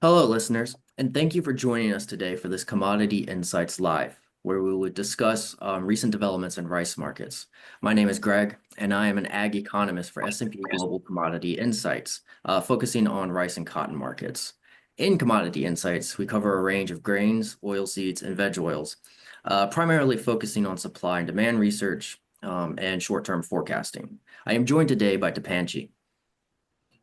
Hello, listeners, and thank you for joining us today for this Commodity Insights Live, where we will discuss recent developments in rice markets. My name is Greg, and I am an ag economist for S&P Global Commodity Insights, focusing on rice and cotton markets. In Commodity Insights, we cover a range of grains, oilseeds, and veg oils, primarily focusing on supply and demand research and short-term forecasting. I am joined today by Dipanshi.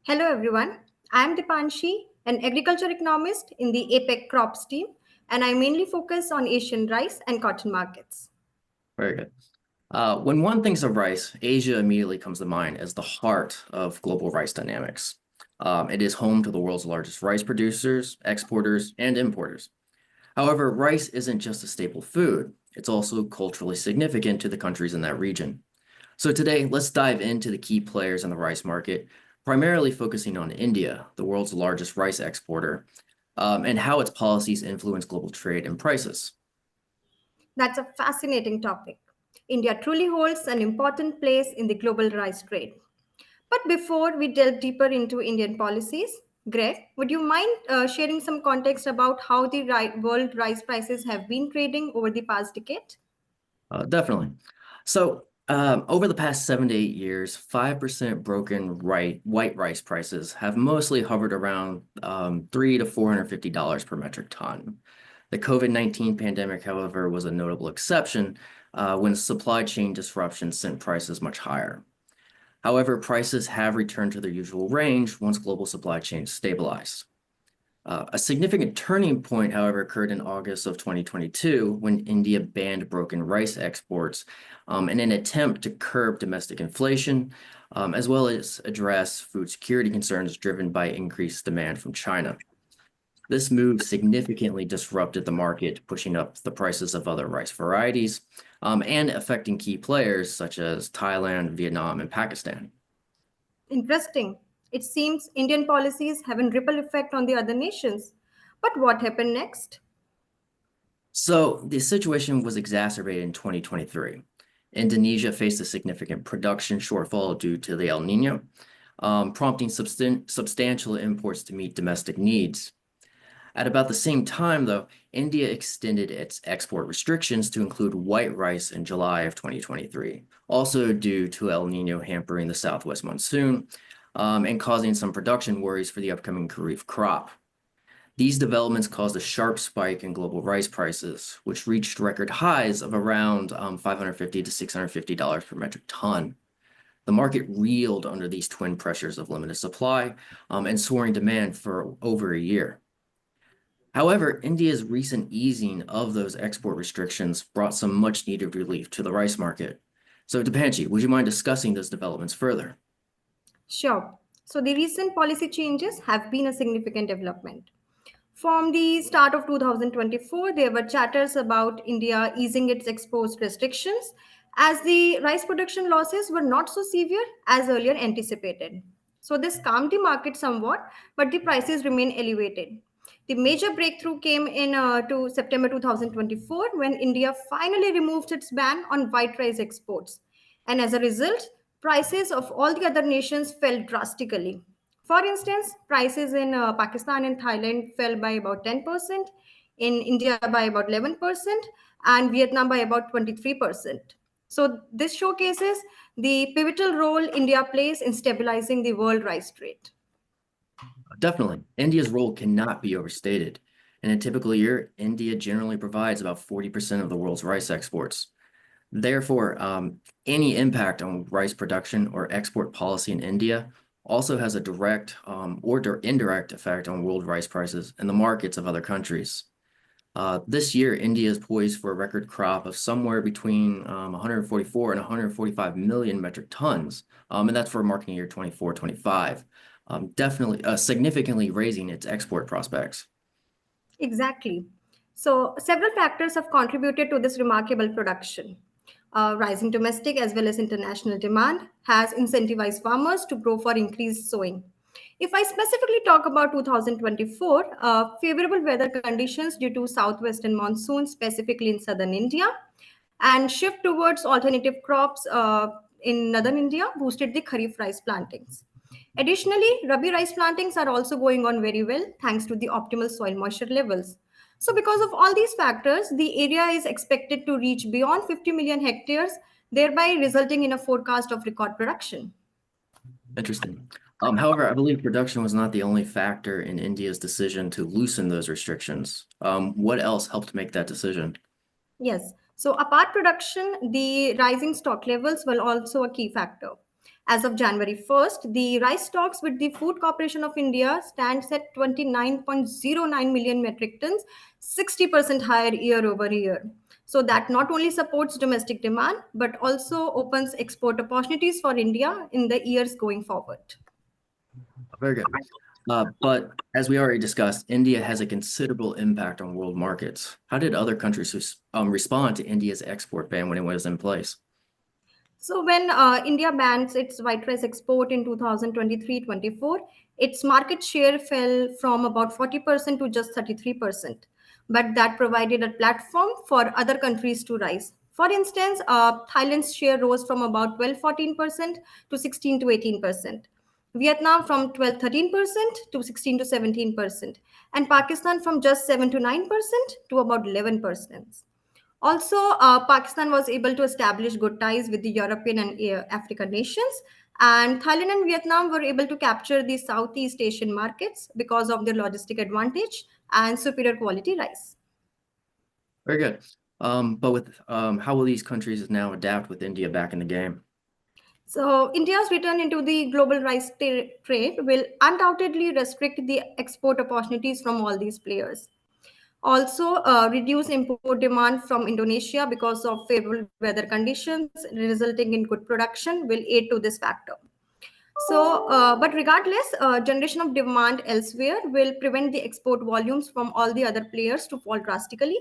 Hello everyone, I am Dipanshi, an agriculture economist in the APEC crops team, and I mainly focus on Asian rice and cotton markets. Very good. When one thinks of rice, Asia immediately comes to mind as the heart of global rice dynamics. It is home to the world's largest rice producers, exporters, and importers. However, rice isn't just a staple food, it's also culturally significant to the countries in that region. So today, let's dive into the key players in the rice market, primarily focusing on India, the world's largest rice exporter, and how its policies influence global trade and prices. That's a fascinating topic. India truly holds an important place in the global rice trade. But before we delve deeper into Indian policies, Greg, would you mind sharing some context about how the world rice prices have been trading over the past decade? Definitely. So, over the past 7 to 8 years, 5% broken white rice prices have mostly hovered around $300 to $450 per metric ton. The COVID-19 pandemic, however, was a notable exception when supply chain disruptions sent prices much higher. However, prices have returned to their usual range once global supply chains stabilized. A significant turning point, however, occurred in August of 2022 when India banned broken rice exports in an attempt to curb domestic inflation, as well as address food security concerns driven by increased demand from China. This move significantly disrupted the market, pushing up the prices of other rice varieties and affecting key players such as Thailand, Vietnam, and Pakistan. Interesting. It seems Indian policies have a ripple effect on the other nations. But what happened next? So the situation was exacerbated in 2023. Indonesia faced a significant production shortfall due to the El Nino, prompting substantial imports to meet domestic needs. At about the same time, though, India extended its export restrictions to include white rice in July of 2023, also due to El Nino hampering the southwest monsoon and causing some production worries for the upcoming Kharif crop. These developments caused a sharp spike in global rice prices, which reached record highs of around $550 to $650 per metric ton. The market reeled under these twin pressures of limited supply and soaring demand for over a year. However, India's recent easing of those export restrictions brought some much-needed relief to the rice market. So, Dipanshi, would you mind discussing those developments further? Sure. So the recent policy changes have been a significant development. From the start of 2024, there were chatters about India easing its export restrictions as the rice production losses were not so severe as earlier anticipated. So this calmed the market somewhat, but the prices remain elevated. The major breakthrough came in to September 2024 when India finally removed its ban on white rice exports. And as a result, prices of all the other nations fell drastically. For instance, prices in Pakistan and Thailand fell by about 10%, in India by about 11%, and Vietnam by about 23%. So, this showcases the pivotal role India plays in stabilizing the world rice trade. Definitely. India's role cannot be overstated. In a typical year, India generally provides about 40% of the world's rice exports. Therefore, any impact on rice production or export policy in India also has a direct or indirect effect on world rice prices and the markets of other countries. This year, India is poised for a record crop of somewhere between 144 and 145 million metric tons, and that's for marketing year 24-25, definitely significantly raising its export prospects. Exactly. So, several factors have contributed to this remarkable production. Rising domestic as well as international demand has incentivized farmers to grow for increased sowing. If I specifically talk about 2024, favorable weather conditions due to southwestern monsoon, specifically in southern India, and shift towards alternative crops in northern India boosted the Kharif rice plantings. Additionally, Rabi rice plantings are also going on very well thanks to the optimal soil moisture levels. So, because of all these factors, the area is expected to reach beyond 50 million hectares, thereby resulting in a forecast of record production. Interesting. However, I believe production was not the only factor in India's decision to loosen those restrictions. What else helped make that decision? Yes. So, apart production, the rising stock levels were also a key factor. As of January 1st, the rice stocks with the Food Corporation of India stands at 29.09 million metric tons, 60% higher year over year. So that not only supports domestic demand but also opens export opportunities for India in the years going forward. Very good. But as we already discussed, India has a considerable impact on world markets. How did other countries respond to India's export ban when it was in place? So when India bans its white rice export in 2023-24, its market share fell from about 40% to just 33%. But that provided a platform for other countries to rise. For instance, Thailand's share rose from about 12-14% to 16 to 18%. Vietnam from 12-13% to 16 to 17%, and Pakistan from just 7 to 9% to about 11%. Also, Pakistan was able to establish good ties with the European and African nations, and Thailand and Vietnam were able to capture the Southeast Asian markets because of their logistic advantage and superior quality rice. Very good. But with how will these countries now adapt with India back in the game? So, India's return into the global rice trade will undoubtedly restrict the export opportunities from all these players. Also, reduce import demand from Indonesia because of favorable weather conditions, resulting in good production, will aid to this factor. So, but regardless, generation of demand elsewhere will prevent the export volumes from all the other players to fall drastically.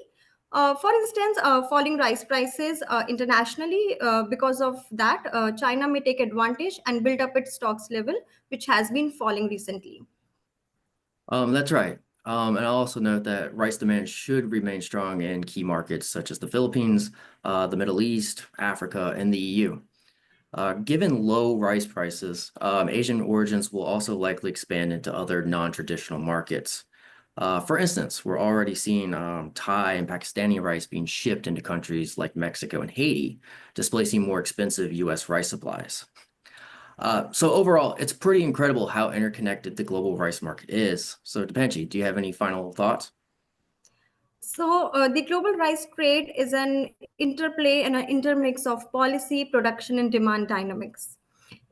For instance, falling rice prices internationally, because of that, China may take advantage and build up its stocks level, which has been falling recently. That's right. And I'll also note that rice demand should remain strong in key markets such as the Philippines, the Middle East, Africa, and the EU. Given low rice prices, Asian origins will also likely expand into other non-traditional markets. For instance, we're already seeing Thai and Pakistani rice being shipped into countries like Mexico and Haiti, displacing more expensive U.S. rice supplies. So overall, it's pretty incredible how interconnected the global rice market is. So Dipanshi, do you have any final thoughts? So, the global rice trade is an interplay and an intermix of policy, production, and demand dynamics.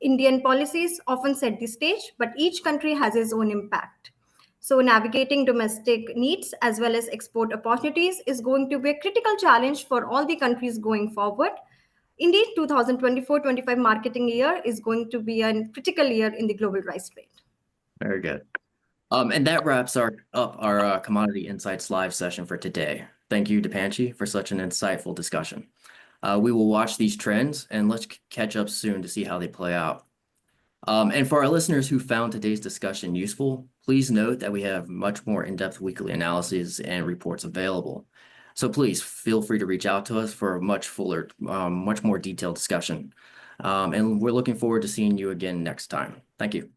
Indian policies often set the stage, but each country has its own impact. So, navigating domestic needs as well as export opportunities is going to be a critical challenge for all the countries going forward. Indeed, 2024-25 marketing year is going to be a critical year in the global rice trade. Very good. And that wraps up our Commodity Insights live session for today. Thank you, Dipanshi, for such an insightful discussion. We will watch these trends and let's catch up soon to see how they play out. And for our listeners who found today's discussion useful, please note that we have much more in-depth weekly analyses and reports available. So please feel free to reach out to us for a much fuller, much more detailed discussion. And we're looking forward to seeing you again next time. Thank you.